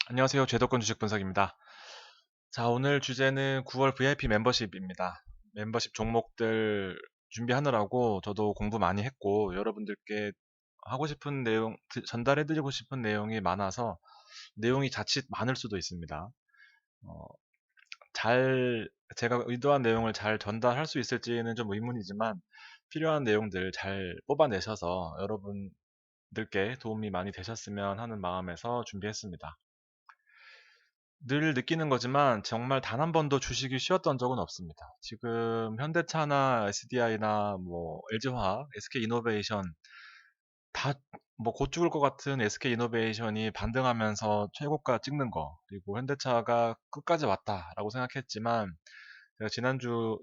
안녕하세요. 제도권 주식 분석입니다. 자, 오늘 주제는 9월 VIP 멤버십입니다. 멤버십 종목들 준비하느라고 저도 공부 많이 했고, 여러분들께 하고 싶은 내용, 전달해드리고 싶은 내용이 많아서 내용이 자칫 많을 수도 있습니다. 어, 잘, 제가 의도한 내용을 잘 전달할 수 있을지는 좀 의문이지만, 필요한 내용들 잘 뽑아내셔서 여러분들께 도움이 많이 되셨으면 하는 마음에서 준비했습니다. 늘 느끼는 거지만 정말 단 한 번도 주식이 쉬었던 적은 없습니다. 지금 현대차나 SDI나 뭐 LG화학, SK이노베이션 다 뭐 곧 죽을 것 같은 SK이노베이션이 반등하면서 최고가 찍는 거, 그리고 현대차가 끝까지 왔다라고 생각했지만 제가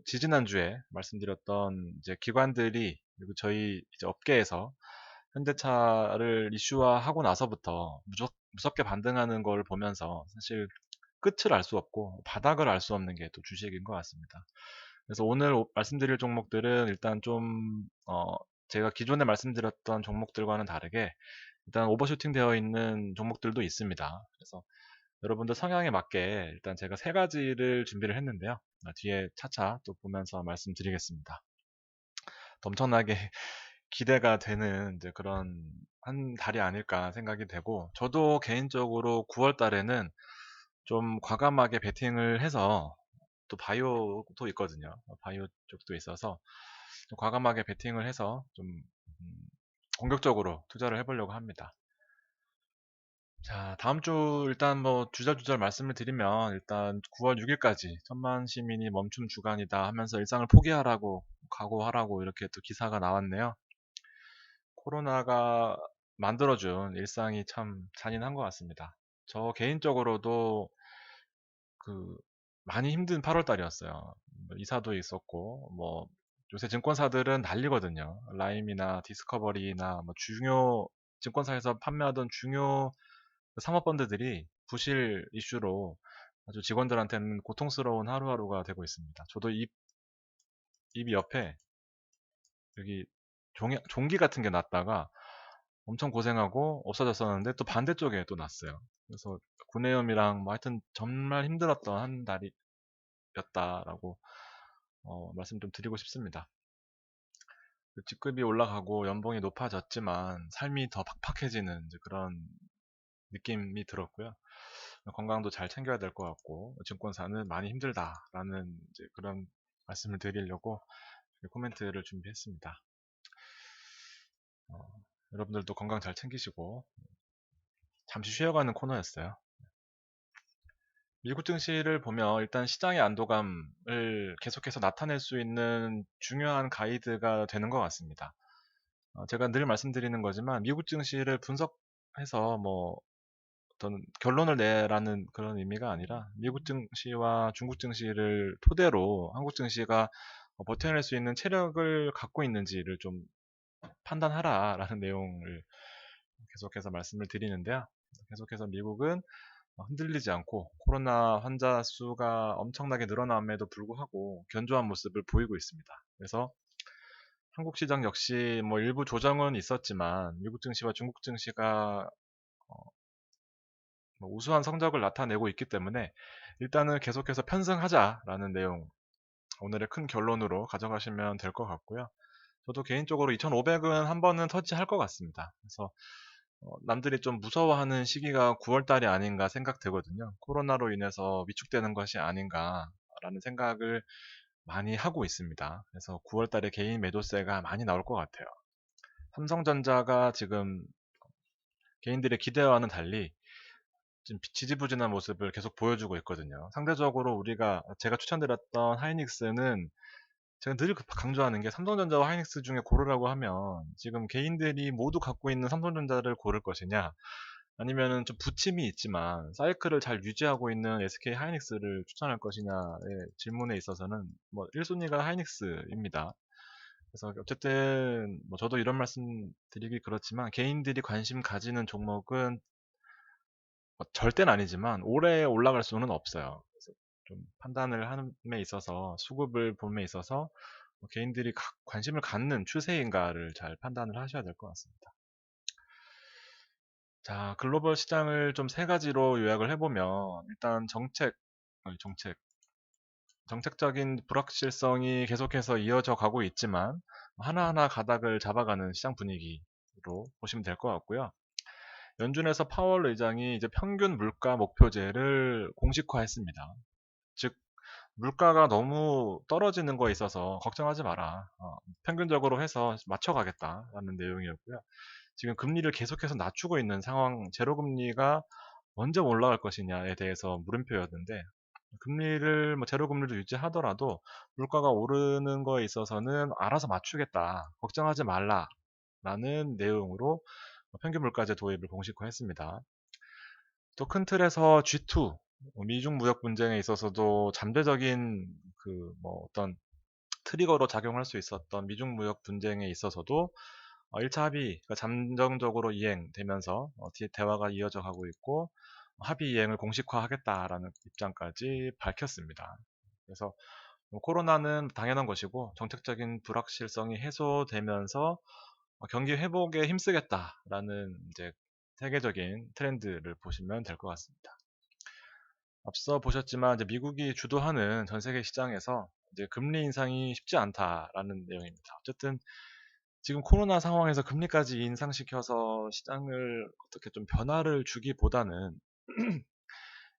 지지난주에 말씀드렸던 이제 기관들이, 그리고 저희 이제 업계에서 현대차를 이슈화하고 나서부터 무섭게 반등하는 걸 보면서 사실 끝을 알 수 없고 바닥을 알 수 없는 게 또 주식인 것 같습니다. 그래서 오늘 말씀드릴 종목들은 일단 좀 제가 기존에 말씀드렸던 종목들과는 다르게 일단 오버슈팅 되어 있는 종목들도 있습니다. 그래서 여러분들 성향에 맞게 일단 제가 세 가지를 준비를 했는데요. 뒤에 차차 또 보면서 말씀드리겠습니다. 엄청나게 기대가 되는 이제 그런 한 달이 아닐까 생각이 되고, 저도 개인적으로 9월 달에는 좀 과감하게 베팅을 해서, 또 바이오도 있거든요. 바이오 쪽도 있어서 좀 과감하게 베팅을 해서 좀 음, 공격적으로 투자를 해보려고 합니다. 자, 다음 주 일단 뭐 주절주절 말씀을 드리면, 일단 9월 6일까지 천만 시민이 멈춤 주간이다 하면서 일상을 포기하라고, 각오하라고 이렇게 또 기사가 나왔네요. 코로나가 만들어준 일상이 참 잔인한 것 같습니다. 저 개인적으로도 그 많이 힘든 8월 달이었어요. 뭐 이사도 있었고, 뭐 요새 증권사들은 난리거든요. 라임이나 디스커버리나 뭐 중요 증권사에서 판매하던 중요 사모펀드들이 부실 이슈로 아주 직원들한테는 고통스러운 하루하루가 되고 있습니다. 저도 입 옆에 여기 종기 같은 게 났다가 엄청 고생하고 없어졌었는데, 또 반대쪽에 또 났어요. 그래서 구내염이랑 뭐 하여튼 정말 힘들었던 한 달이었다라고 말씀 좀 드리고 싶습니다. 그 직급이 올라가고 연봉이 높아졌지만 삶이 더 팍팍해지는 이제 그런 느낌이 들었고요. 건강도 잘 챙겨야 될 것 같고, 증권사는 많이 힘들다라는 이제 그런 말씀을 드리려고 코멘트를 준비했습니다. 어, 여러분들도 건강 잘 챙기시고 잠시 쉬어가는 코너였어요. 미국 증시를 보면 일단 시장의 안도감을 계속해서 나타낼 수 있는 중요한 가이드가 되는 것 같습니다. 제가 늘 말씀드리는 거지만 미국 증시를 분석해서 뭐 어떤 결론을 내라는 그런 의미가 아니라, 미국 증시와 중국 증시를 토대로 한국 증시가 버텨낼 수 있는 체력을 갖고 있는지를 좀 판단하라라는 내용을 계속해서 말씀을 드리는데요. 계속해서 미국은 흔들리지 않고 코로나 환자 수가 엄청나게 늘어남에도 불구하고 견조한 모습을 보이고 있습니다. 그래서 한국 시장 역시 뭐 일부 조정은 있었지만 미국 증시와 중국 증시가 뭐 우수한 성적을 나타내고 있기 때문에 일단은 계속해서 편승하자라는 내용, 오늘의 큰 결론으로 가져가시면 될 것 같고요. 저도 개인적으로 2,500은 한 번은 터치할 것 같습니다. 그래서 남들이 좀 무서워하는 시기가 9월 달이 아닌가 생각되거든요. 코로나로 인해서 위축되는 것이 아닌가라는 생각을 많이 하고 있습니다. 그래서 9월 달에 개인 매도세가 많이 나올 것 같아요. 삼성전자가 지금 개인들의 기대와는 달리 지금 지지부진한 모습을 계속 보여주고 있거든요. 상대적으로 제가 추천드렸던 하이닉스는, 제가 늘 강조하는 게, 삼성전자와 하이닉스 중에 고르라고 하면 지금 개인들이 모두 갖고 있는 삼성전자를 고를 것이냐, 아니면은 좀 부침이 있지만 사이클을 잘 유지하고 있는 SK 하이닉스를 추천할 것이냐의 질문에 있어서는 뭐 1순위가 하이닉스입니다. 그래서 어쨌든 뭐 저도 이런 말씀 드리기 그렇지만, 개인들이 관심 가지는 종목은 절대는 아니지만 오래 올라갈 수는 없어요. 그래서 좀 판단을 함에 있어서, 수급을 봄에 있어서 개인들이 관심을 갖는 추세인가를 잘 판단을 하셔야 될 것 같습니다. 자, 글로벌 시장을 좀 세 가지로 요약을 해보면 일단 정책적인 불확실성이 계속해서 이어져 가고 있지만 하나하나 가닥을 잡아가는 시장 분위기로 보시면 될 것 같고요. 연준에서 파월 의장이 이제 평균 물가 목표제를 공식화했습니다. 즉 물가가 너무 떨어지는 거에 있어서 걱정하지 마라. 평균적으로 해서 맞춰가겠다라는 내용이었고요. 지금 금리를 계속해서 낮추고 있는 상황, 제로금리가 언제 올라갈 것이냐에 대해서 물음표였는데, 금리를, 제로금리를 유지하더라도 물가가 오르는 거에 있어서는 알아서 맞추겠다. 걱정하지 말라. 라는 내용으로 평균 물가제 도입을 공식화했습니다. 또 큰 틀에서 G2, 미중 무역 분쟁에 있어서도 잠재적인 어떤 트리거로 작용할 수 있었던 미중 무역 분쟁에 있어서도 1차 합의가 잠정적으로 이행되면서 대화가 이어져 가고 있고 합의 이행을 공식화하겠다라는 입장까지 밝혔습니다. 그래서 코로나는 당연한 것이고 정책적인 불확실성이 해소되면서 경기 회복에 힘쓰겠다라는 이제 세계적인 트렌드를 보시면 될 것 같습니다. 앞서 보셨지만 이제 미국이 주도하는 전 세계 시장에서 이제 금리 인상이 쉽지 않다라는 내용입니다. 어쨌든 지금 코로나 상황에서 금리까지 인상시켜서 시장을 어떻게 좀 변화를 주기보다는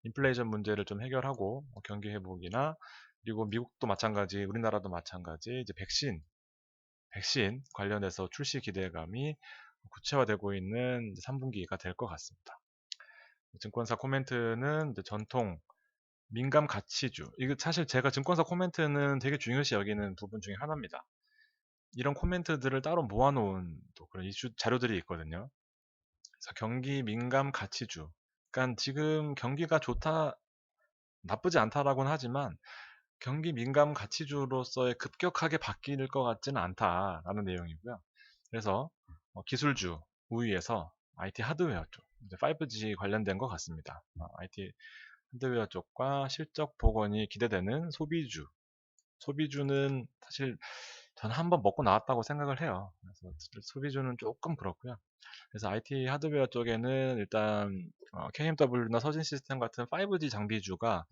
인플레이션 문제를 좀 해결하고 경기 회복이나 그리고 미국도 마찬가지, 우리나라도 마찬가지 이제 백신 관련해서 출시 기대감이 구체화되고 있는 3분기가 될 것 같습니다. 증권사 코멘트는 이제 전통 민감 가치주. 이거 사실 제가 증권사 코멘트는 되게 중요시 여기는 부분 중에 하나입니다. 이런 코멘트들을 따로 모아놓은 또 그런 이슈 자료들이 있거든요. 그래서 경기 민감 가치주. 그러니까 지금 경기가 좋다, 나쁘지 않다라고는 하지만 경기 민감 가치주로서의 급격하게 바뀔 것 같지는 않다라는 내용이고요. 그래서 기술주 우위에서 IT 하드웨어 쪽, 이제 5G 관련된 것 같습니다. IT 하드웨어 쪽과 실적 복원이 기대되는 소비주는 사실 저는 한번 먹고 나왔다고 생각을 해요. 그래서 소비주는 조금 그렇고요. 그래서 IT 하드웨어 쪽에는 일단 KMW나 서진 시스템 같은 5G 장비주가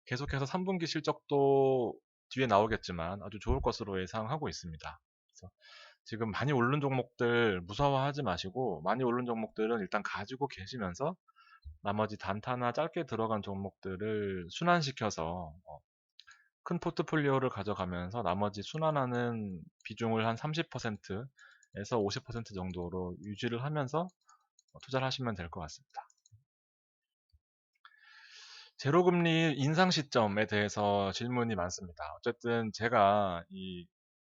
계속해서 3분기 실적도 뒤에 나오겠지만 아주 좋을 것으로 예상하고 있습니다. 그래서 지금 많이 오른 종목들 무서워하지 마시고 많이 오른 종목들은 일단 가지고 계시면서 나머지 단타나 짧게 들어간 종목들을 순환시켜서 큰 포트폴리오를 가져가면서 나머지 순환하는 비중을 한 30%에서 50% 정도로 유지를 하면서 투자를 하시면 될 것 같습니다. 제로금리 인상 시점에 대해서 질문이 많습니다. 어쨌든 제가 이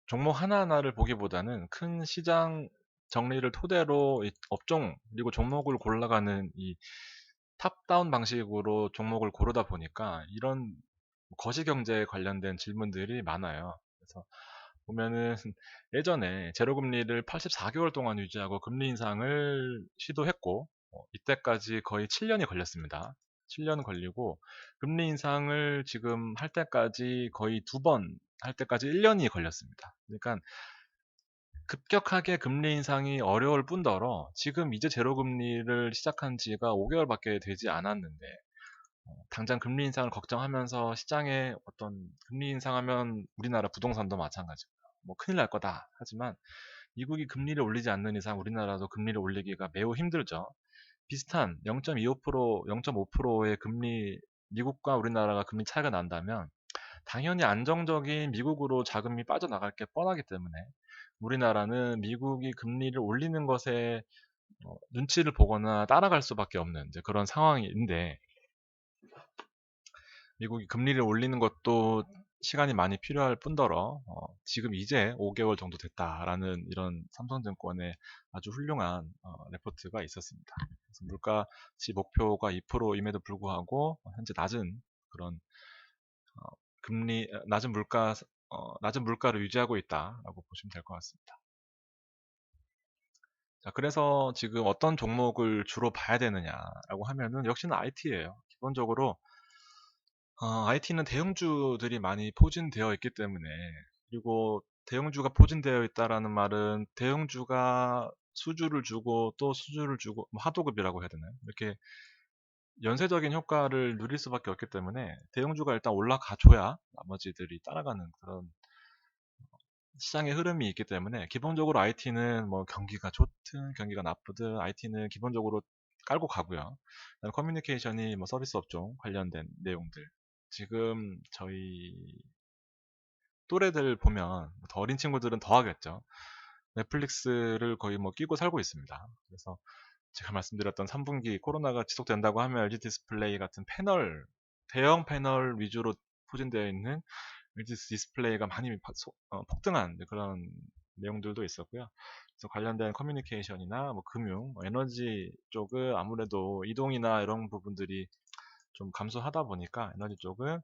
종목 하나하나를 보기보다는 큰 시장 정리를 토대로 이 업종 그리고 종목을 골라가는 이 탑다운 방식으로 종목을 고르다 보니까 이런 거시경제에 관련된 질문들이 많아요. 그래서 보면은 예전에 제로금리를 84개월 동안 유지하고 금리 인상을 시도했고 이때까지 거의 7년이 걸렸습니다. 7년 걸리고 금리 인상을 지금 할 때까지 거의 두 번 할 때까지 1년이 걸렸습니다. 그러니까 급격하게 금리 인상이 어려울 뿐더러 지금 이제 제로금리를 시작한 지가 5개월밖에 되지 않았는데 당장 금리 인상을 걱정하면서 시장에 어떤 금리 인상하면 우리나라 부동산도 마찬가지고요. 뭐 큰일 날 거다. 하지만 미국이 금리를 올리지 않는 이상 우리나라도 금리를 올리기가 매우 힘들죠. 비슷한 0.25%, 0.5%의 금리, 미국과 우리나라가 금리 차이가 난다면 당연히 안정적인 미국으로 자금이 빠져나갈 게 뻔하기 때문에 우리나라는 미국이 금리를 올리는 것에 눈치를 보거나 따라갈 수밖에 없는 이제 그런 상황인데 미국이 금리를 올리는 것도 시간이 많이 필요할 뿐더러 지금 이제 5개월 정도 됐다라는 이런 삼성증권의 아주 훌륭한 레포트가 있었습니다. 그래서 물가치 목표가 2%임에도 불구하고 현재 낮은 그런 금리 낮은 물가를 유지하고 있다라고 보시면 될 것 같습니다. 자, 그래서 지금 어떤 종목을 주로 봐야 되느냐라고 하면은 역시나 IT예요. 기본적으로 IT는 대형주들이 많이 포진되어 있기 때문에 그리고 대형주가 포진되어 있다라는 말은 대형주가 수주를 주고 또 수주를 주고 뭐 하도급이라고 해야 되나요? 이렇게 연쇄적인 효과를 누릴 수밖에 없기 때문에 대형주가 일단 올라가줘야 나머지들이 따라가는 그런 시장의 흐름이 있기 때문에 기본적으로 IT는 뭐 경기가 좋든 경기가 나쁘든 IT는 기본적으로 깔고 가고요. 그다음에 커뮤니케이션이 뭐 서비스 업종 관련된 내용들. 지금 저희 또래들 보면 더 어린 친구들은 더 하겠죠. 넷플릭스를 거의 뭐 끼고 살고 있습니다. 그래서 제가 말씀드렸던 3분기 코로나가 지속된다고 하면 LG 디스플레이 같은 패널, 대형 패널 위주로 포진되어 있는 LG 디스플레이가 많이 폭등한 그런 내용들도 있었고요. 그래서 관련된 커뮤니케이션이나 뭐 금융, 뭐 에너지 쪽은 아무래도 이동이나 이런 부분들이 좀 감소하다 보니까 에너지 쪽은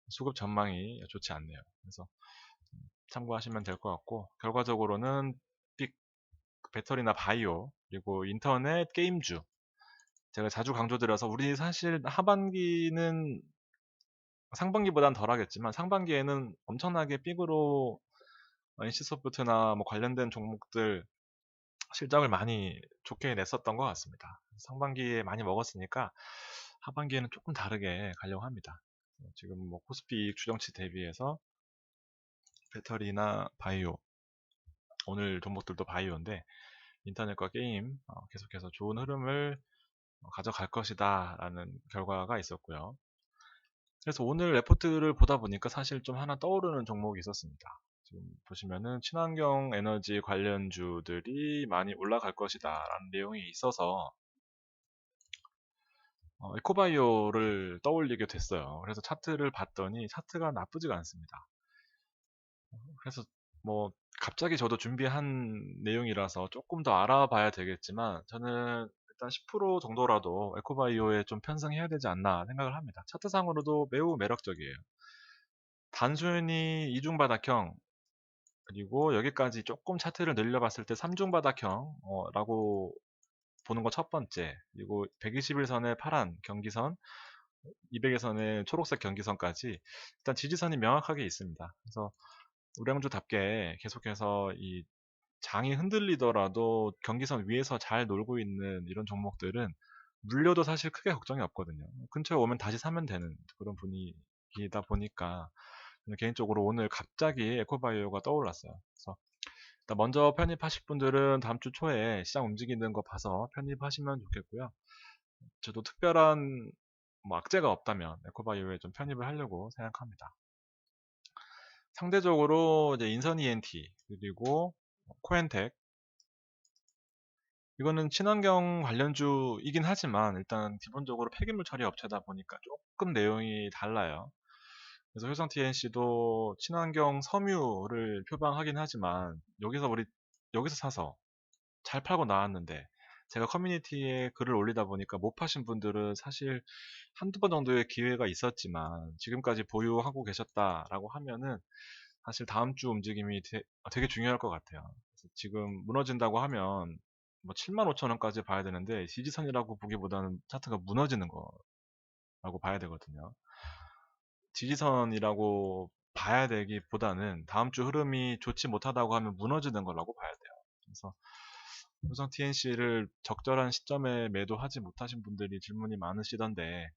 수급 전망이 좋지 않네요. 그래서 참고하시면 될 것 같고 결과적으로는 빅 배터리나 바이오 그리고 인터넷 게임주 제가 자주 강조드려서 우리 사실 하반기는 상반기보단 덜하겠지만 상반기에는 엄청나게 빅으로 NC소프트나 뭐 관련된 종목들 실적을 많이 좋게 냈었던 것 같습니다. 상반기에 많이 먹었으니까 하반기에는 조금 다르게 가려고 합니다. 지금 뭐 코스피 이익 추정치 대비해서 배터리나 바이오 오늘 종목들도 바이오인데 인터넷과 게임 계속해서 좋은 흐름을 가져갈 것이다 라는 결과가 있었고요. 그래서 오늘 레포트를 보다 보니까 사실 좀 하나 떠오르는 종목이 있었습니다. 지금 보시면은 친환경 에너지 관련주들이 많이 올라갈 것이다 라는 내용이 있어서 에코바이오를 떠올리게 됐어요. 그래서 차트를 봤더니 차트가 나쁘지가 않습니다. 그래서 뭐 갑자기 저도 준비한 내용이라서 조금 더 알아봐야 되겠지만 저는 일단 10% 정도라도 에코바이오에 좀 편성해야 되지 않나 생각을 합니다. 차트상으로도 매우 매력적이에요. 단순히 이중바닥형 그리고 여기까지 조금 차트를 늘려봤을 때 3중바닥형라고 보는 거 첫 번째 그리고 120일선의 파란 경기선 200일선의 초록색 경기선까지 일단 지지선이 명확하게 있습니다. 그래서 우량주답게 계속해서 이 장이 흔들리더라도 경기선 위에서 잘 놀고 있는 이런 종목들은 물려도 사실 크게 걱정이 없거든요. 근처에 오면 다시 사면 되는 그런 분위기다 보니까 저는 개인적으로 오늘 갑자기 에코바이오가 떠올랐어요. 그래서 일단 먼저 편입하실 분들은 다음 주 초에 시장 움직이는 거 봐서 편입하시면 좋겠고요. 저도 특별한 뭐 악재가 없다면 에코바이오에 좀 편입을 하려고 생각합니다. 상대적으로 이제 인선 ENT 그리고 코엔텍 이거는 친환경 관련주이긴 하지만 일단 기본적으로 폐기물 처리 업체다 보니까 조금 내용이 달라요. 그래서 효성 TNC도 친환경 섬유를 표방하긴 하지만 여기서 사서 잘 팔고 나왔는데 제가 커뮤니티에 글을 올리다 보니까 못 파신 분들은 사실 한두 번 정도의 기회가 있었지만 지금까지 보유하고 계셨다라고 하면은 사실 다음 주 움직임이 되게 중요할 것 같아요. 그래서 지금 무너진다고 하면 뭐 75,000원까지 봐야 되는데 지지선이라고 보기보다는 차트가 무너지는 거라고 봐야 되거든요. 지지선이라고 봐야 되기보다는 다음 주 흐름이 좋지 못하다고 하면 무너지는 거라고 봐야 돼요. 그래서 효성 TNC를 적절한 시점에 매도하지 못하신 분들이 질문이 많으시던데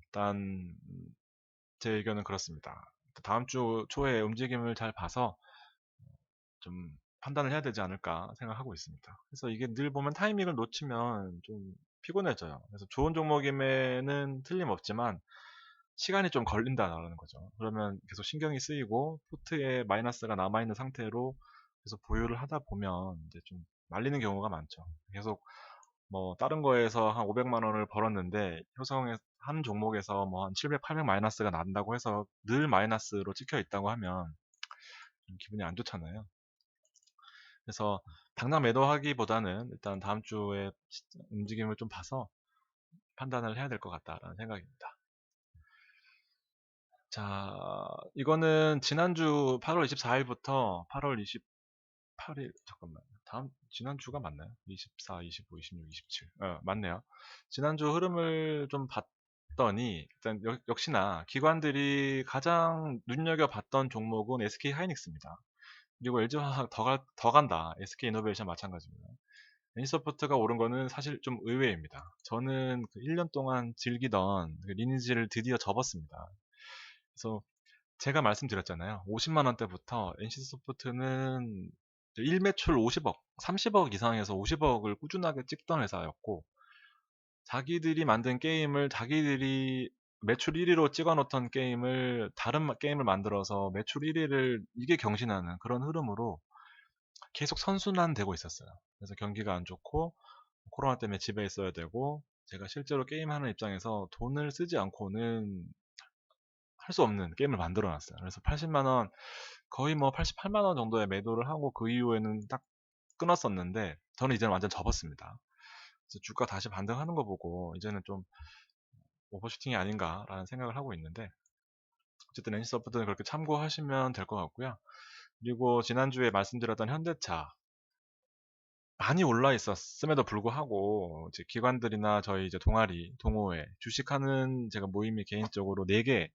일단 제 의견은 그렇습니다. 다음 주 초에 움직임을 잘 봐서 좀 판단을 해야 되지 않을까 생각하고 있습니다. 그래서 이게 늘 보면 타이밍을 놓치면 좀 피곤해져요. 그래서 좋은 종목임에는 틀림없지만 시간이 좀 걸린다라는 거죠. 그러면 계속 신경이 쓰이고 포트에 마이너스가 남아있는 상태로 계속 보유를 하다 보면 이제 좀 말리는 경우가 많죠. 계속 뭐 다른 거에서 한 500만 원을 벌었는데 효성의 한 종목에서 뭐 한 700, 800 마이너스가 난다고 해서 늘 마이너스로 찍혀 있다고 하면 좀 기분이 안 좋잖아요. 그래서 당장 매도하기보다는 일단 다음 주에 움직임을 좀 봐서 판단을 해야 될 것 같다라는 생각입니다. 자, 이거는 지난주 8월 24일부터 8월 28일, 잠깐만, 지난주가 맞나요? 24, 25, 26, 27. 맞네요. 지난주 흐름을 좀 봤더니, 일단 역시나 기관들이 가장 눈여겨봤던 종목은 SK 하이닉스입니다. 그리고 LG화학 더 간다. SK이노베이션 마찬가지입니다. NC소프트가 오른 거는 사실 좀 의외입니다. 저는 그 1년 동안 즐기던 그 리니지를 드디어 접었습니다. 그래서 제가 말씀드렸잖아요. 50만 원대부터 NC소프트는 1매출 50억, 30억 이상에서 50억을 꾸준하게 찍던 회사였고, 자기들이 만든 게임을 자기들이 매출 1위로 찍어놓던 게임을 다른 게임을 만들어서 매출 1위를 이게 경신하는 그런 흐름으로 계속 선순환되고 있었어요. 그래서 경기가 안 좋고 코로나 때문에 집에 있어야 되고 제가 실제로 게임하는 입장에서 돈을 쓰지 않고는 할 수 없는 게임을 만들어 놨어요. 그래서 80만 원 거의 뭐 88만 원 정도에 매도를 하고 그 이후에는 딱 끊었었는데 저는 이제는 완전 접었습니다. 그래서 주가 다시 반등하는 거 보고 이제는 좀 오버슈팅이 아닌가라는 생각을 하고 있는데 어쨌든 NC소프트는 그렇게 참고하시면 될 것 같고요. 그리고 지난주에 말씀드렸던 현대차 많이 올라 있었음에도 불구하고 이제 기관들이나 저희 이제 동아리, 동호회, 주식하는 제가 모임이 개인적으로 4개,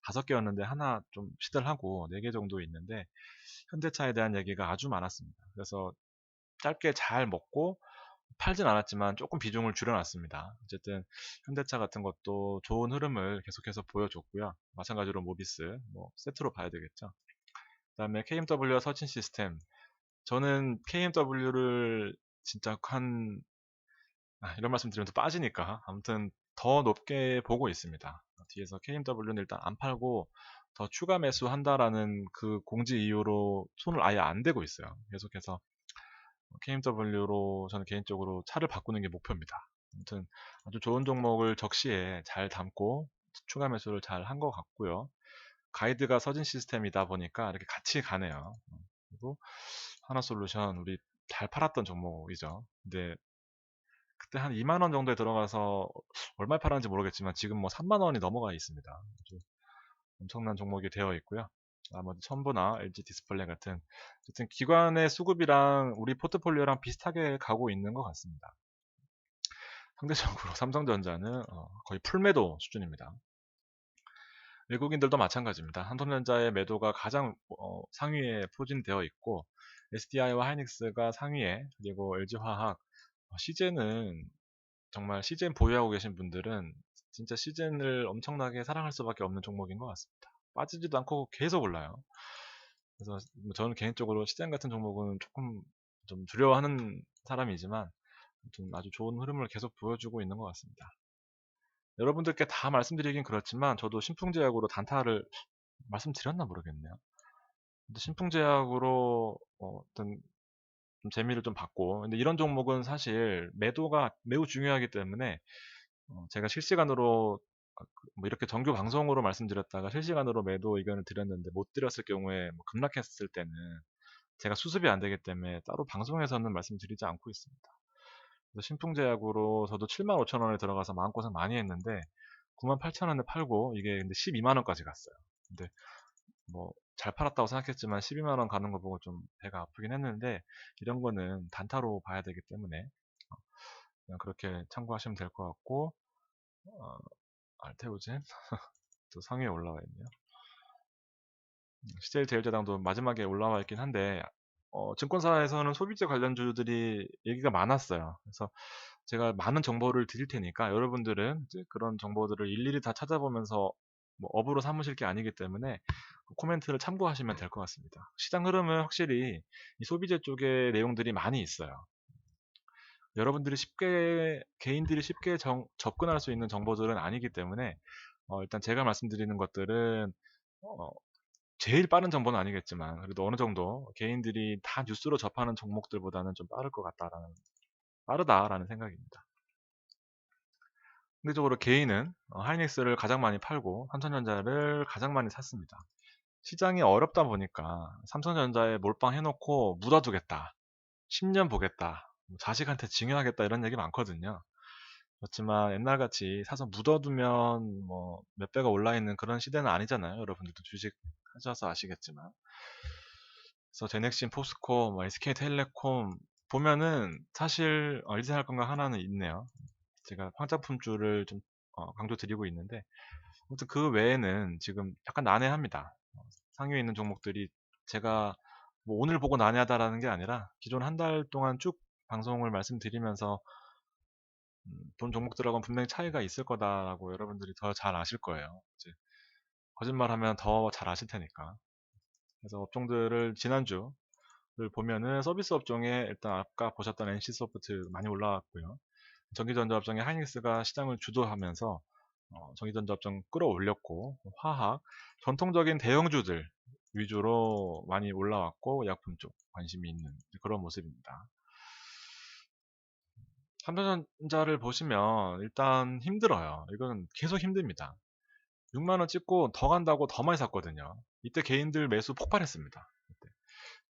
5개였는데 하나 좀 시들하고 4개 정도 있는데 현대차에 대한 얘기가 아주 많았습니다. 그래서 짧게 잘 먹고 팔진 않았지만 조금 비중을 줄여놨습니다. 어쨌든 현대차 같은 것도 좋은 흐름을 계속해서 보여줬고요. 마찬가지로 모비스, 뭐 세트로 봐야 되겠죠. 그다음에 KMW와 서진 시스템. 저는 KMW를 진짜 이런 말씀 드리면 또 빠지니까 아무튼 더 높게 보고 있습니다. 뒤에서 KMW는 일단 안 팔고 더 추가 매수한다라는 그 공지 이후로 손을 아예 안 대고 있어요. 계속해서 KMW로 저는 개인적으로 차를 바꾸는 게 목표입니다. 아무튼 아주 좋은 종목을 적시에 잘 담고 추가 매수를 잘 한 것 같고요. 가이드가 서진 시스템이다 보니까 이렇게 같이 가네요. 그리고 하나솔루션 우리 잘 팔았던 종목이죠. 근데 그때 한 2만 원 정도에 들어가서 얼마에 팔았는지 모르겠지만 지금 뭐 3만 원이 넘어가 있습니다. 아주 엄청난 종목이 되어 있고요. 나머지 첨부나 LG 디스플레이 같은 어쨌든 기관의 수급이랑 우리 포트폴리오랑 비슷하게 가고 있는 것 같습니다. 상대적으로 삼성전자는 거의 풀매도 수준입니다. 외국인들도 마찬가지입니다. 삼성전자의 매도가 가장 상위에 포진되어 있고 SDI와 하이닉스가 상위에 그리고 LG화학, CJ는 정말 CJ 보유하고 계신 분들은 진짜 CJ를 엄청나게 사랑할 수밖에 없는 종목인 것 같습니다. 빠지지도 않고 계속 올라요. 그래서 뭐 저는 개인적으로 CJ 같은 종목은 조금 좀 두려워하는 사람이지만 좀 아주 좋은 흐름을 계속 보여주고 있는 것 같습니다. 여러분들께 다 말씀드리긴 그렇지만 저도 신풍제약으로 단타를 말씀드렸나 모르겠네요. 근데 신풍제약으로 어떤 좀 재미를 좀 봤고 근데 이런 종목은 사실 매도가 매우 중요하기 때문에 제가 실시간으로 뭐 이렇게 정규 방송으로 말씀드렸다가 실시간으로 매도 의견을 드렸는데 못 드렸을 경우에 뭐 급락했을 때는 제가 수습이 안 되기 때문에 따로 방송에서는 말씀드리지 않고 있습니다. 그래서 신풍제약으로 저도 7만 5천 원에 들어가서 마음고생 많이 했는데 9만 8천 원에 팔고 이게 근데 12만 원까지 갔어요. 근데 뭐 잘 팔았다고 생각했지만 12만 원 가는 거 보고 좀 배가 아프긴 했는데 이런 거는 단타로 봐야 되기 때문에 그냥 그렇게 참고하시면 될 것 같고 어, 알테오젠 또 상위에 올라와 있네요. CJ 제일제당도 마지막에 올라와 있긴 한데 증권사에서는 소비재 관련주들이 얘기가 많았어요. 그래서 제가 많은 정보를 드릴 테니까 여러분들은 이제 그런 정보들을 일일이 다 찾아보면서 뭐 업으로 삼으실 게 아니기 때문에 그 코멘트를 참고하시면 될 것 같습니다. 시장 흐름은 확실히 이 소비재 쪽에 내용들이 많이 있어요. 여러분들이 개인들이 쉽게 접근할 수 있는 정보들은 아니기 때문에 일단 제가 말씀드리는 것들은 어, 제일 빠른 정보는 아니겠지만 그래도 어느 정도 개인들이 다 뉴스로 접하는 종목들보다는 좀 빠르다라는 생각입니다. 상대적으로 개인은 하이닉스를 가장 많이 팔고 삼성전자를 가장 많이 샀습니다. 시장이 어렵다 보니까 삼성전자에 몰빵해놓고 묻어두겠다. 10년 보겠다. 뭐 자식한테 증여하겠다 이런 얘기 많거든요. 그렇지만 옛날같이 사서 묻어두면 뭐 몇 배가 올라 있는 그런 시대는 아니잖아요. 여러분들도 주식 하셔서 아시겠지만. 그래서 제넥신, 포스코, 뭐 SK텔레콤 보면은 사실 리센할 건가 하나는 있네요. 제가 황자품주를 좀 강조드리고 있는데 아무튼 그 외에는 지금 약간 난해합니다. 상위에 있는 종목들이 제가 뭐 오늘 보고 나냐다라는 게 아니라 기존 한 달 동안 쭉 방송을 말씀드리면서 본 종목들하고는 분명히 차이가 있을 거다라고 여러분들이 더 잘 아실 거예요. 이제 거짓말하면 더 잘 아실 테니까. 그래서 업종들을 지난주를 보면은 서비스 업종에 일단 아까 보셨던 NC소프트 많이 올라왔고요. 전기전자 업종의 하이닉스가 시장을 주도하면서 전기전자 업종 끌어올렸고, 화학, 전통적인 대형주들 위주로 많이 올라왔고, 약품 쪽 관심이 있는 그런 모습입니다. 삼성전자를 보시면 일단 힘들어요. 이건 계속 힘듭니다. 6만원 찍고 더 간다고 더 많이 샀거든요. 이때 개인들 매수 폭발했습니다.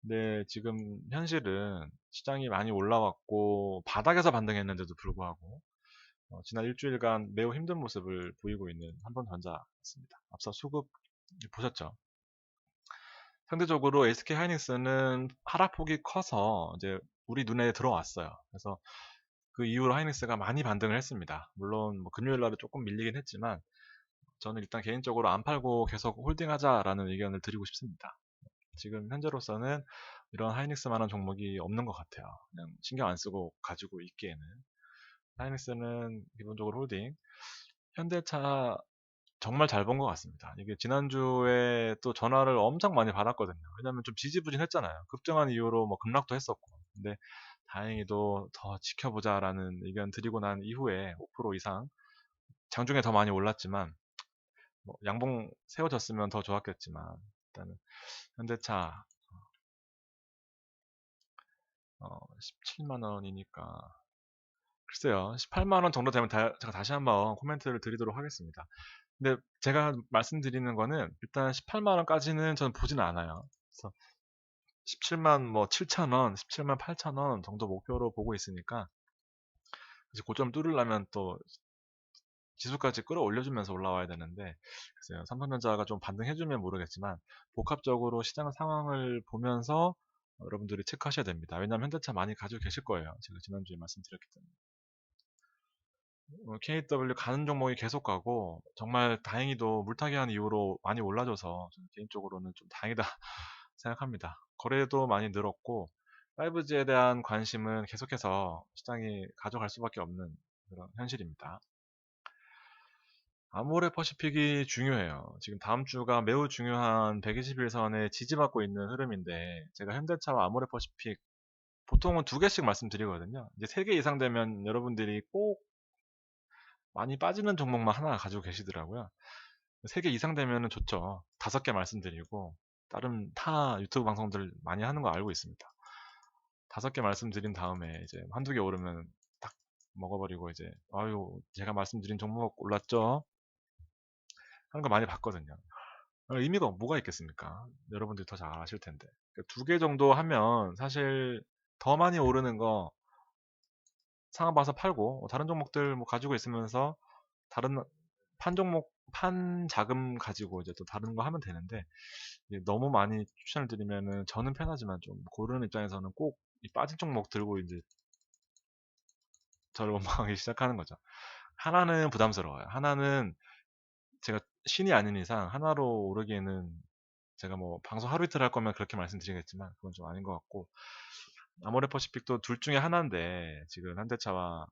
근데 지금 현실은 시장이 많이 올라왔고 바닥에서 반등했는데도 불구하고 지난 일주일간 매우 힘든 모습을 보이고 있는 삼성전자였습니다. 앞서 수급 보셨죠? 상대적으로 SK 하이닉스는 하락폭이 커서 이제 우리 눈에 들어왔어요. 그래서 그 이후로 하이닉스가 많이 반등을 했습니다. 물론 뭐 금요일 날은 조금 밀리긴 했지만 저는 일단 개인적으로 안 팔고 계속 홀딩하자라는 의견을 드리고 싶습니다. 지금 현재로서는 이런 하이닉스만한 종목이 없는 것 같아요. 그냥 신경 안 쓰고 가지고 있기에는. 하이닉스는 기본적으로 홀딩. 현대차 정말 잘 본 것 같습니다. 이게 지난주에 또 전화를 엄청 많이 받았거든요. 왜냐면 좀 지지부진했잖아요. 급등한 이후로 뭐 급락도 했었고. 근데 다행히도 더 지켜보자라는 의견 드리고 난 이후에 5% 이상 장중에 더 많이 올랐지만 뭐 양봉 세워졌으면 더 좋았겠지만 일단은 현대차 17만 원이니까 글쎄요. 18만 원 정도 되면 제가 다시 한번 코멘트를 드리도록 하겠습니다. 근데 제가 말씀드리는 거는 일단 18만 원까지는 저는 보지는 않아요. 그래서 17만 뭐 7천 원, 17만 8천 원 정도 목표로 보고 있으니까 이제 고점 뚫으려면 또 지수까지 끌어올려주면서 올라와야 되는데 글쎄요. 삼성전자가 좀 반등해주면 모르겠지만 복합적으로 시장 상황을 보면서 여러분들이 체크하셔야 됩니다. 왜냐하면 현대차 많이 가지고 계실 거예요. 제가 지난주에 말씀드렸기 때문에. KW 가는 종목이 계속 가고 정말 다행히도 물타기 한 이후로 많이 올라줘서 저는 개인적으로는 좀 다행이다 생각합니다. 거래도 많이 늘었고 5G에 대한 관심은 계속해서 시장이 가져갈 수밖에 없는 그런 현실입니다. 아모레퍼시픽이 중요해요. 지금 다음 주가 매우 중요한 121선에 지지받고 있는 흐름인데 제가 현대차와 아모레퍼시픽 보통은 두 개씩 말씀드리거든요. 이제 세 개 이상 되면 여러분들이 꼭 많이 빠지는 종목만 하나 가지고 계시더라고요. 3개 이상 되면 좋죠. 5개 말씀드리고 다른 타 유튜브 방송들 많이 하는 거 알고 있습니다. 5개 말씀드린 다음에 이제 한두 개 오르면 딱 먹어버리고 이제 아유 제가 말씀드린 종목 올랐죠? 하는 거 많이 봤거든요. 의미가 뭐가 있겠습니까? 여러분들이 더 잘 아실 텐데. 2개 정도 하면 사실 더 많이 오르는 거 상황 봐서 팔고 다른 종목들 뭐 가지고 있으면서 다른 판 종목 판 자금 가지고 이제 또 다른 거 하면 되는데 너무 많이 추천을 드리면은 저는 편하지만 좀 고르는 입장에서는 꼭 이 빠진 종목 들고 이제 저를 원망하기 시작하는 거죠. 하나는 부담스러워요. 하나는 제가 신이 아닌 이상 하나로 오르기에는 제가 뭐 방송 하루 이틀 할 거면 그렇게 말씀드리겠지만 그건 좀 아닌 것 같고 아모레퍼시픽도 둘 중에 하나인데 지금 현대차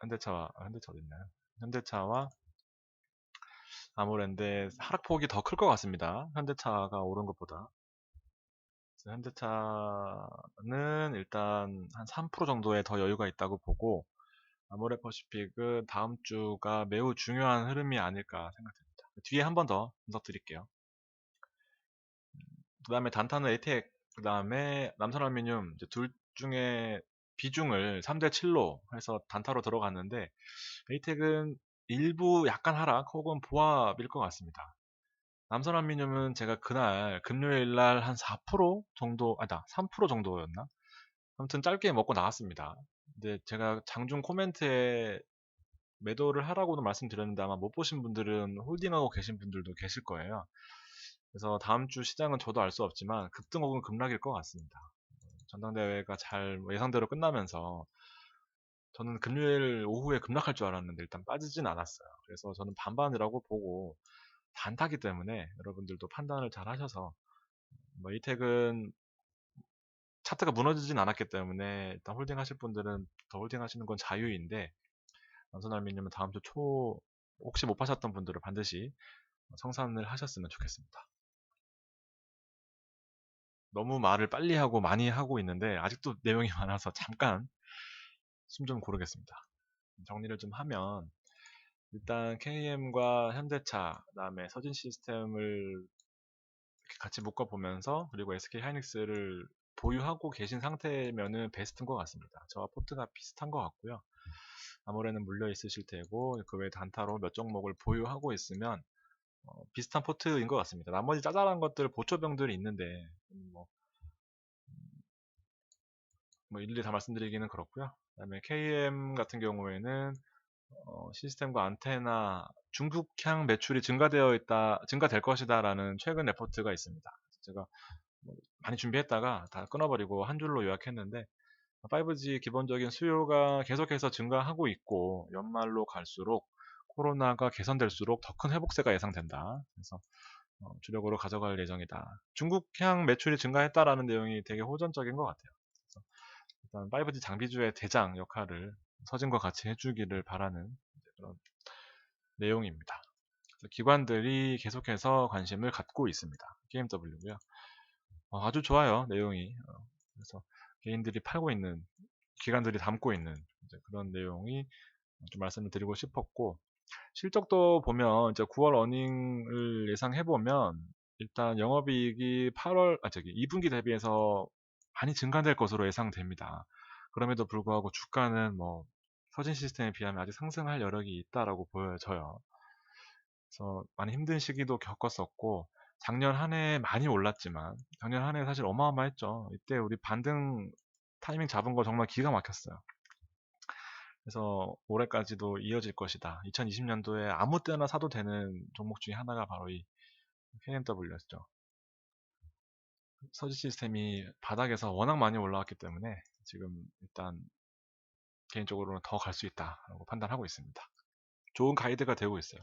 어디 있나요? 현대차와 아모레인데 하락폭이 더 클 것 같습니다. 현대차가 오른 것보다. 현대차는 일단 한 3% 정도의 더 여유가 있다고 보고 아모레퍼시픽은 다음 주가 매우 중요한 흐름이 아닐까 생각됩니다. 뒤에 한 번 더 분석 드릴게요. 그 다음에 단타는 에이텍, 그 다음에 남선알루미늄 둘 중에 비중을 3대7로 해서 단타로 들어갔는데 에이텍은 일부 약간 하락 혹은 보합일 것 같습니다. 남선알루미늄은 제가 그날 금요일 날 한 4% 정도 아니다 3% 정도였나? 아무튼 짧게 먹고 나왔습니다. 근데 제가 장중 코멘트에 매도를 하라고도 말씀드렸는데 아마 못 보신 분들은 홀딩하고 계신 분들도 계실 거예요. 그래서 다음 주 시장은 저도 알 수 없지만 급등 혹은 급락일 것 같습니다. 전당대회가 잘 예상대로 끝나면서 저는 금요일 오후에 급락할 줄 알았는데 일단 빠지진 않았어요. 그래서 저는 반반이라고 보고 단타기 때문에 여러분들도 판단을 잘 하셔서 뭐 이택은 차트가 무너지진 않았기 때문에 일단 홀딩 하실 분들은 더 홀딩 하시는 건 자유인데, 남선알미늄은 다음 주 초 혹시 못 파셨던 분들은 반드시 성산을 하셨으면 좋겠습니다. 너무 말을 빨리 하고 많이 하고 있는데 아직도 내용이 많아서 잠깐 숨 좀 고르겠습니다. 정리를 좀 하면, 일단 KM과 현대차, 그다음에 서진 시스템을 이렇게 같이 묶어보면서, 그리고 SK 하이닉스를 보유하고 계신 상태면은 베스트인 것 같습니다. 저와 포트가 비슷한 것 같고요. 아무래는 물려 있으실 테고, 그 외 단타로 몇 종목을 보유하고 있으면 비슷한 포트인 것 같습니다. 나머지 짜잘한 것들, 보초병들이 있는데 뭐, 뭐 일일이 다 말씀드리기는 그렇고요. 그다음에 KM 같은 경우에는 시스템과 안테나 중국향 매출이 증가될 것이다라는 최근 레포트가 있습니다. 제가 뭐 많이 준비했다가 다 끊어버리고 한 줄로 요약했는데, 5G 기본적인 수요가 계속해서 증가하고 있고, 연말로 갈수록 코로나가 개선될수록 더 큰 회복세가 예상된다. 그래서 주력으로 가져갈 예정이다. 중국향 매출이 증가했다라는 내용이 되게 호전적인 것 같아요. 그래서 일단 5G 장비주의 대장 역할을 서진과 같이 해주기를 바라는 그런 내용입니다. 기관들이 계속해서 관심을 갖고 있습니다. KMW고요. 아주 좋아요, 내용이. 그래서 개인들이 팔고 있는, 기관들이 담고 있는 그런 내용이 좀 말씀을 드리고 싶었고, 실적도 보면 이제 9월 어닝을 예상해 보면 일단 영업이익이 2분기 대비해서 많이 증가될 것으로 예상됩니다. 그럼에도 불구하고 주가는 뭐 서진 시스템에 비하면 아직 상승할 여력이 있다라고 보여져요. 그래서 많이 힘든 시기도 겪었었고, 작년 한 해 많이 올랐지만 작년 한 해 사실 어마어마했죠. 이때 우리 반등 타이밍 잡은 거 정말 기가 막혔어요. 그래서 올해까지도 이어질 것이다. 2020년도에 아무 때나 사도 되는 종목 중에 하나가 바로 이 KMW였죠. 서지 시스템이 바닥에서 워낙 많이 올라왔기 때문에 지금 일단 개인적으로는 더 갈 수 있다라고 판단하고 있습니다. 좋은 가이드가 되고 있어요.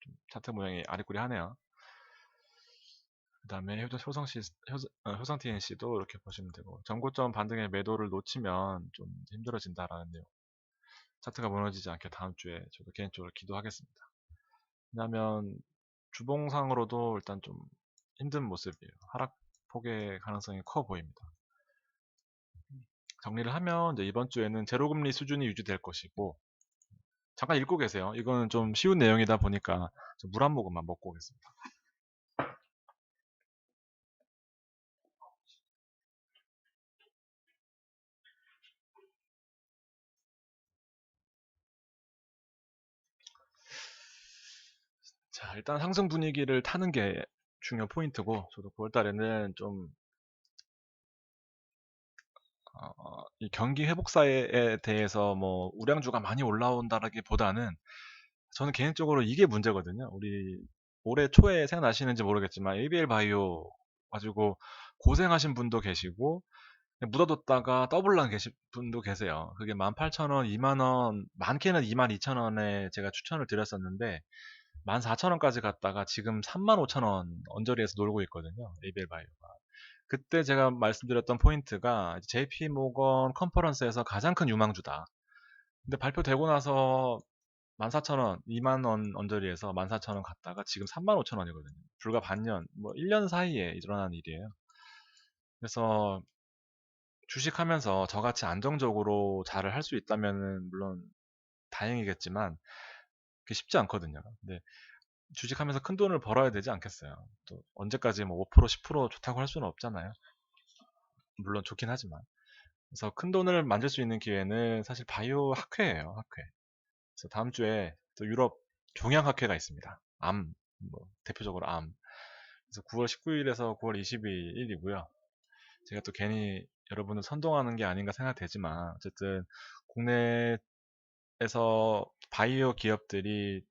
좀 차트 모양이 아리꾸리하네요. 그 다음에 효성 TNC도 이렇게 보시면 되고, 전고점 반등의 매도를 놓치면 좀 힘들어진다라는 내용. 차트가 무너지지 않게 다음 주에 저도 개인적으로 기도하겠습니다. 왜냐하면 주봉상으로도 일단 좀 힘든 모습이에요. 하락폭의 가능성이 커 보입니다. 정리를 하면 이제 이번 주에는 제로금리 수준이 유지될 것이고, 잠깐 읽고 계세요. 이거는 좀 쉬운 내용이다 보니까 물 한 모금만 먹고 오겠습니다. 자, 일단 상승 분위기를 타는 게 중요 포인트고, 저도 9월 달에는 좀 이 경기 회복사에 대해서 뭐 우량주가 많이 올라온다라기보다는, 저는 개인적으로 이게 문제거든요. 우리 올해 초에 생각나시는지 모르겠지만 ABL 바이오 가지고 고생하신 분도 계시고, 묻어뒀다가 더블랑 계신 분도 계세요. 그게 18,000원, 2만원, 많게는 22,000원에 제가 추천을 드렸었는데 14,000원까지 갔다가 지금 35,000원 언저리에서 놀고 있거든요. ABL 바이오가. 그때 제가 말씀드렸던 포인트가 JP 모건 컨퍼런스에서 가장 큰 유망주다. 근데 발표되고 나서 14,000원, 2만원 언저리에서 14,000원 갔다가 지금 35,000원이거든요. 불과 반년, 뭐 1년 사이에 일어난 일이에요. 그래서 주식하면서 저같이 안정적으로 잘을 할 수 있다면 물론 다행이겠지만 그게 쉽지 않거든요. 근데 주식하면서 큰 돈을 벌어야 되지 않겠어요. 또 언제까지 뭐 5%, 10% 좋다고 할 수는 없잖아요. 물론 좋긴 하지만. 그래서 큰 돈을 만들 수 있는 기회는 사실 바이오 학회예요, 학회. 그래서 다음 주에 또 유럽 종양학회가 있습니다. 암, 뭐 대표적으로 암. 그래서 9월 19일에서 9월 22일이고요. 제가 또 괜히 여러분을 선동하는 게 아닌가 생각되지만, 어쨌든 국내에서 바이오 기업들이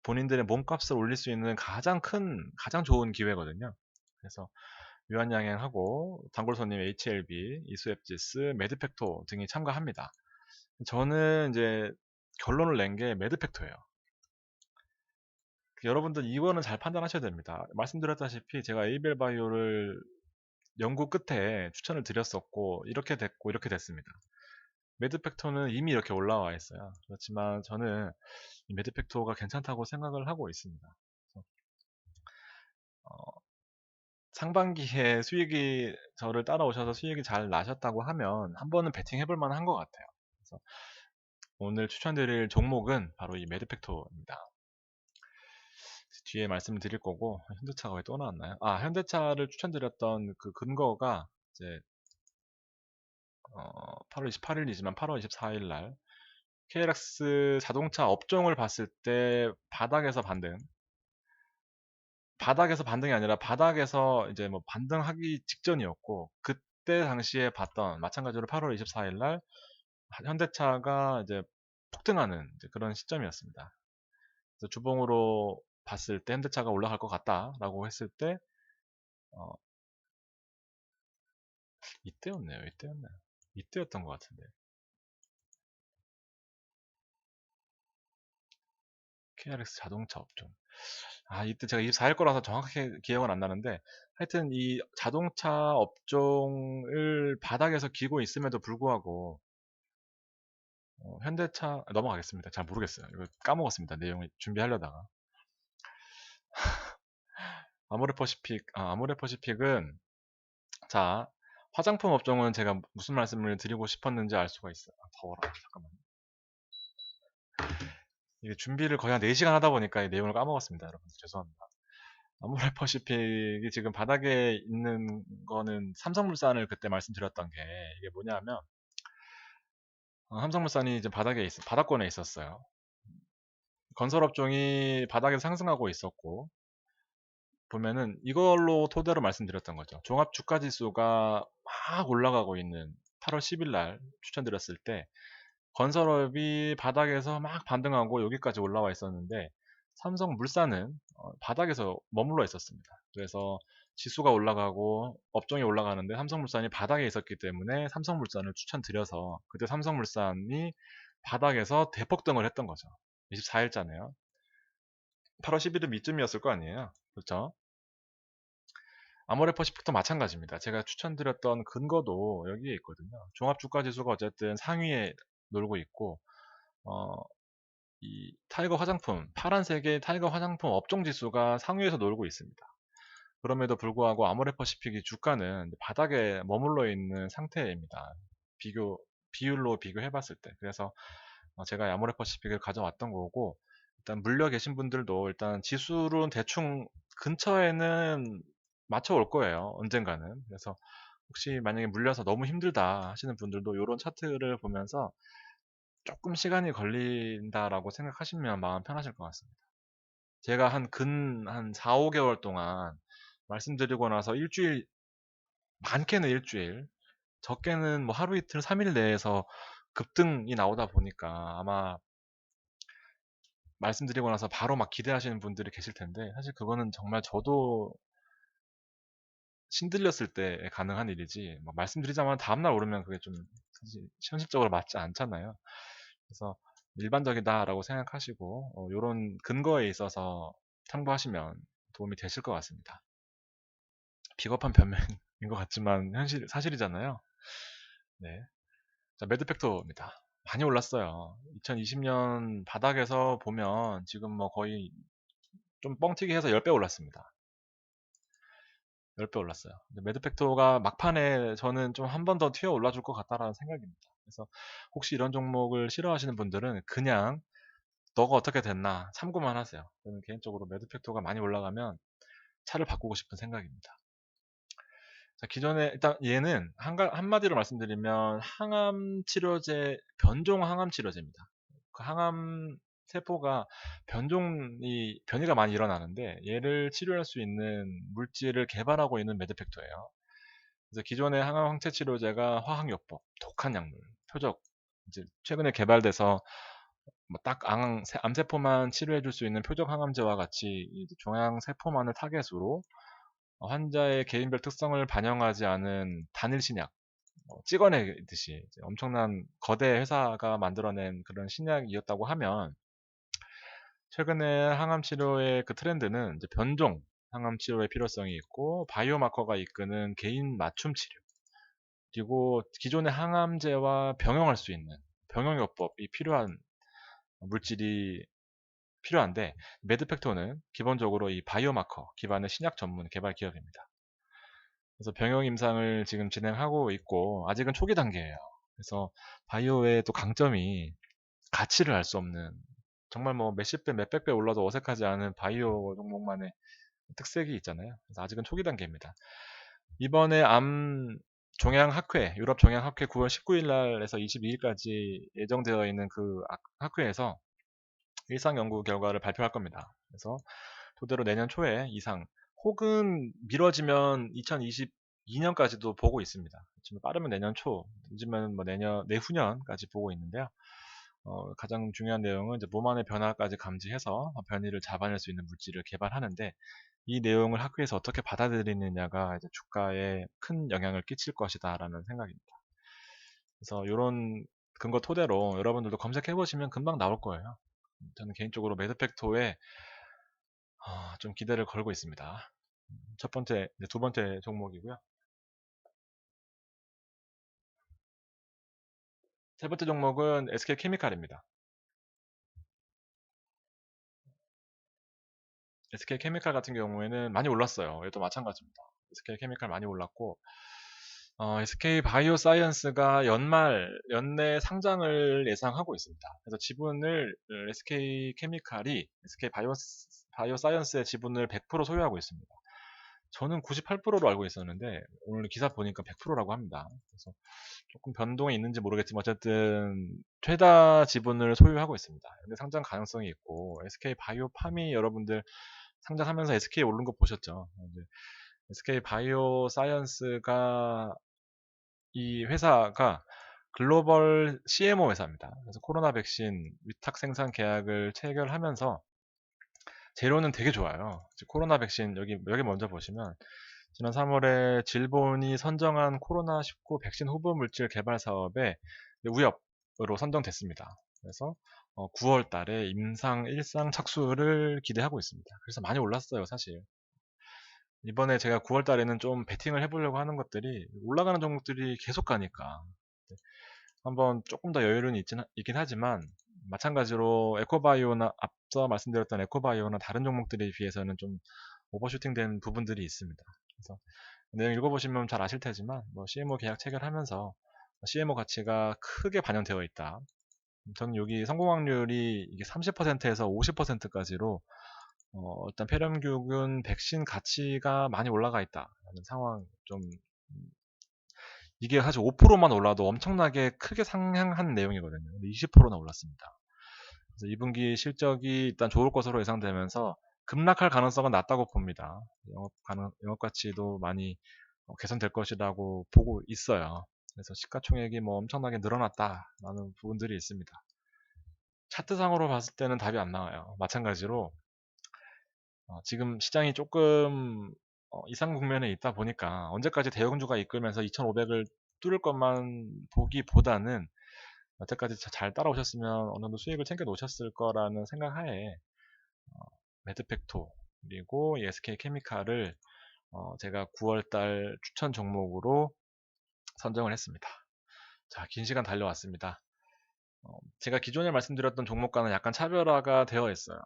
본인들의 몸값을 올릴 수 있는 가장 좋은 기회거든요. 그래서 유한양행하고 단골 손님 HLB, 이수앱지스, 매드팩토 등이 참가합니다. 저는 이제 결론을 낸 게 매드팩토예요. 여러분들 이거는 잘 판단하셔야 됩니다. 말씀드렸다시피 제가 에이벨 바이오를 연구 끝에 추천을 드렸었고 이렇게 됐고 이렇게 됐습니다. 매드팩토는 이미 이렇게 올라와 있어요. 그렇지만 저는 이 매드팩토가 괜찮다고 생각을 하고 있습니다. 그래서, 어, 상반기에 수익이 저를 따라오셔서 수익이 잘 나셨다고 하면 한 번은 베팅 해볼 만한 것 같아요. 그래서 오늘 추천드릴 종목은 바로 이 매드팩토입니다. 뒤에 말씀을 드릴 거고 현대차가 왜 또 나왔나요? 아, 현대차를 추천드렸던 그 근거가 이제 8월 28일이지만 8월 24일 날 KLX 자동차 업종을 봤을 때 바닥에서 반등이 아니라 바닥에서 이제 뭐 반등하기 직전이었고 그때 당시에 봤던 마찬가지로 8월 24일 날 현대차가 이제 폭등하는 이제 그런 시점이었습니다. 그래서 주봉으로 봤을 때 현대차가 올라갈 것 같다라고 했을 때 어, 이때였나요? 이때였던 것 같은데. KRX 자동차 업종. 아, 이때 제가 24일 거라서 정확하게 기억은 안 나는데, 하여튼 이 자동차 업종을 바닥에서 기고 있음에도 불구하고, 현대차, 넘어가겠습니다. 잘 모르겠어요. 이거 까먹었습니다. 내용을 준비하려다가. 아모레퍼시픽은, 자, 화장품 업종은 제가 무슨 말씀을 드리고 싶었는지 알 수가 있어요. 아, 더워라. 잠깐만. 이게 준비를 거의 한 4시간 하다 보니까 이 내용을 까먹었습니다. 여러분. 죄송합니다. 아모레퍼시픽이 지금 바닥에 있는 거는 삼성물산을 그때 말씀드렸던 게 이게 뭐냐면 삼성물산이 이제 바닥권에 있었어요. 건설업종이 바닥에서 상승하고 있었고 보면은 이걸로 토대로 말씀드렸던 거죠. 종합주가지수가 막 올라가고 있는 8월 10일 날 추천드렸을 때 건설업이 바닥에서 막 반등하고 여기까지 올라와 있었는데 삼성물산은 바닥에서 머물러 있었습니다. 그래서 지수가 올라가고 업종이 올라가는데 삼성물산이 바닥에 있었기 때문에 삼성물산을 추천드려서 그때 삼성물산이 바닥에서 대폭등을 했던 거죠. 24일자네요. 8월 11일 이쯤이었을 거 아니에요. 그렇죠? 아모레퍼시픽도 마찬가지입니다. 제가 추천드렸던 근거도 여기에 있거든요. 종합주가지수가 어쨌든 상위에 놀고 있고 어, 이 타이거 화장품, 파란색의 타이거 화장품 업종 지수가 상위에서 놀고 있습니다. 그럼에도 불구하고 아모레퍼시픽이 주가는 바닥에 머물러 있는 상태입니다. 비율로 비교해 봤을 때. 그래서 제가 아모레퍼시픽을 가져왔던 거고, 일단 물려 계신 분들도 일단 지수는 대충 근처에는 맞춰올 거예요. 언젠가는. 그래서 혹시 만약에 물려서 너무 힘들다 하시는 분들도 이런 차트를 보면서 조금 시간이 걸린다라고 생각하시면 마음 편하실 것 같습니다. 제가 한 4, 5개월 동안 말씀드리고 나서 일주일, 많게는 일주일, 적게는 뭐 하루 이틀, 3일 내에서 급등이 나오다 보니까 아마 말씀드리고 나서 바로 막 기대하시는 분들이 계실 텐데 사실 그거는 정말 저도 신들렸을 때 가능한 일이지 막 말씀드리자마자 다음날 오르면 그게 좀 사실 현실적으로 맞지 않잖아요. 그래서 일반적이다라고 생각하시고 이런 근거에 있어서 참고하시면 도움이 되실 것 같습니다. 비겁한 변명인 것 같지만 사실이잖아요. 네. 자, 매드팩토입니다. 많이 올랐어요. 2020년 바닥에서 보면 지금 뭐 거의 좀 뻥튀기 해서 10배 올랐습니다. 10배 올랐어요. 근데 매드팩토가 막판에 저는 좀 한 번 더 튀어 올라줄 것 같다라는 생각입니다. 그래서 혹시 이런 종목을 싫어하시는 분들은 그냥 너가 어떻게 됐나 참고만 하세요. 저는 개인적으로 매드팩토가 많이 올라가면 차를 바꾸고 싶은 생각입니다. 자, 기존에 일단 얘는 한마디로 말씀드리면 항암 치료제, 변종 항암 치료제입니다. 그 항암 세포가 변이가 많이 일어나는데 얘를 치료할 수 있는 물질을 개발하고 있는 매드팩토예요. 그래서 기존의 항암 항체 치료제가 화학요법, 독한 약물, 표적, 이제 최근에 개발돼서 뭐딱 암세포만 치료해줄 수 있는 표적 항암제와 같이 종양 세포만을 타겟으로 환자의 개인별 특성을 반영하지 않은 단일 신약, 찍어내듯이 엄청난 거대 회사가 만들어낸 그런 신약이었다고 하면 최근에 항암 치료의 그 트렌드는 이제 변종, 항암 치료의 필요성이 있고 바이오마커가 이끄는 개인 맞춤 치료 그리고 기존의 항암제와 병용할 수 있는 병용요법이 필요한 물질이 필요한데 매드팩토는 기본적으로 이 바이오마커 기반의 신약 전문 개발 기업입니다. 그래서 병용 임상을 지금 진행하고 있고 아직은 초기 단계예요. 그래서 바이오의 또 강점이 가치를 알 수 없는 정말 뭐 몇십 배, 몇백 배 올라도 어색하지 않은 바이오 종목만의 특색이 있잖아요. 그래서 아직은 초기 단계입니다. 이번에 종양학회, 유럽 종양학회 9월 19일 날에서 22일까지 예정되어 있는 그 학회에서 일상 연구 결과를 발표할 겁니다. 그래서 토대로 내년 초에 이상 혹은 미뤄지면 2022년까지도 보고 있습니다. 지금 빠르면 내년 초, 늦으면 뭐 내후년까지 보고 있는데요. 가장 중요한 내용은 이제 몸 안의 변화까지 감지해서 변이를 잡아낼 수 있는 물질을 개발하는데 이 내용을 학회에서 어떻게 받아들이느냐가 이제 주가에 큰 영향을 끼칠 것이다라는 생각입니다. 그래서 이런 근거 토대로 여러분들도 검색해 보시면 금방 나올 거예요. 저는 개인적으로 매드팩토에 좀 기대를 걸고 있습니다. 두 번째 종목이고요. 세 번째 종목은 SK케미칼입니다. SK케미칼 같은 경우에는 많이 올랐어요. 얘도 마찬가지입니다. SK케미칼 많이 올랐고 SK바이오사이언스가 연내 상장을 예상하고 있습니다. 그래서 지분을 SK케미칼이 SK바이오사이언스의 지분을 100% 소유하고 있습니다. 저는 98%로 알고 있었는데 오늘 기사 보니까 100%라고 합니다. 그래서 조금 변동이 있는지 모르겠지만 어쨌든 최다 지분을 소유하고 있습니다. 근데 상장 가능성이 있고 SK바이오팜이 여러분들 상장하면서 SK 오른 거 보셨죠? SK바이오사이언스가 이 회사가 글로벌 CMO 회사입니다. 그래서 코로나 백신 위탁 생산 계약을 체결하면서 재료는 되게 좋아요. 코로나 백신 여기 먼저 보시면 지난 3월에 질본이 선정한 코로나19 백신 후보 물질 개발 사업에 우엽으로 선정됐습니다. 그래서 9월 달에 임상 1상 착수를 기대하고 있습니다. 그래서 많이 올랐어요, 사실. 이번에 제가 9월 달에는 좀 베팅을 해보려고 하는 것들이 올라가는 종목들이 계속 가니까 한번 조금 더 여유는 있긴 하지만 마찬가지로 에코바이오나 앞서 말씀드렸던 에코바이오나 다른 종목들에 비해서는 좀 오버슈팅된 부분들이 있습니다. 그래서 내용 읽어보시면 잘 아실 테지만 뭐 CMO 계약 체결하면서 CMO 가치가 크게 반영되어 있다. 저는 여기 성공 확률이 이게 30%에서 50%까지로 일단 폐렴균 백신 가치가 많이 올라가 있다라는 상황 좀 이게 사실 5%만 올라도 엄청나게 크게 상향한 내용이거든요. 20%나 올랐습니다. 그래서 2분기 실적이 일단 좋을 것으로 예상되면서 급락할 가능성은 낮다고 봅니다. 영업 가치도 많이 개선될 것이라고 보고 있어요. 그래서 시가총액이 뭐 엄청나게 늘어났다라는 부분들이 있습니다. 차트상으로 봤을 때는 답이 안 나와요. 마찬가지로 지금 시장이 조금 이상 국면에 있다 보니까 언제까지 대형주가 이끌면서 2,500을 뚫을 것만 보기보다는 여태까지 잘 따라오셨으면 어느 정도 수익을 챙겨 놓으셨을 거라는 생각하에 매드팩토 그리고 SK케미칼을 제가 9월달 추천 종목으로 선정을 했습니다. 자, 긴 시간 달려왔습니다. 제가 기존에 말씀드렸던 종목과는 약간 차별화가 되어 있어요.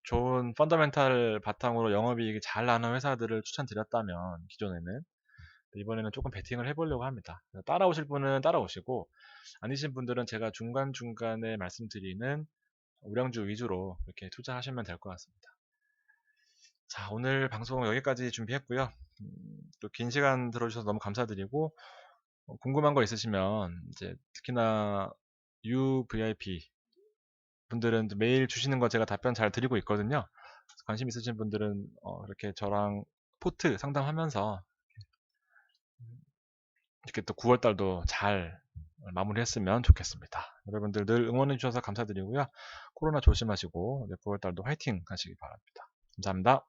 좋은 펀더멘탈 바탕으로 영업이익이 잘 나는 회사들을 추천드렸다면 기존에는 이번에는 조금 베팅을 해보려고 합니다. 따라오실 분은 따라오시고 아니신 분들은 제가 중간중간에 말씀드리는 우량주 위주로 이렇게 투자하시면 될 것 같습니다. 자, 오늘 방송 여기까지 준비했고요. 또 긴 시간 들어주셔서 너무 감사드리고 궁금한 거 있으시면 이제 특히나 UVIP 분들은 메일 주시는 거 제가 답변 잘 드리고 있거든요. 관심 있으신 분들은 이렇게 저랑 포트 상담하면서 이렇게 또 9월 달도 잘 마무리했으면 좋겠습니다. 여러분들 늘 응원해 주셔서 감사드리고요. 코로나 조심하시고 9월 달도 화이팅 하시기 바랍니다. 감사합니다.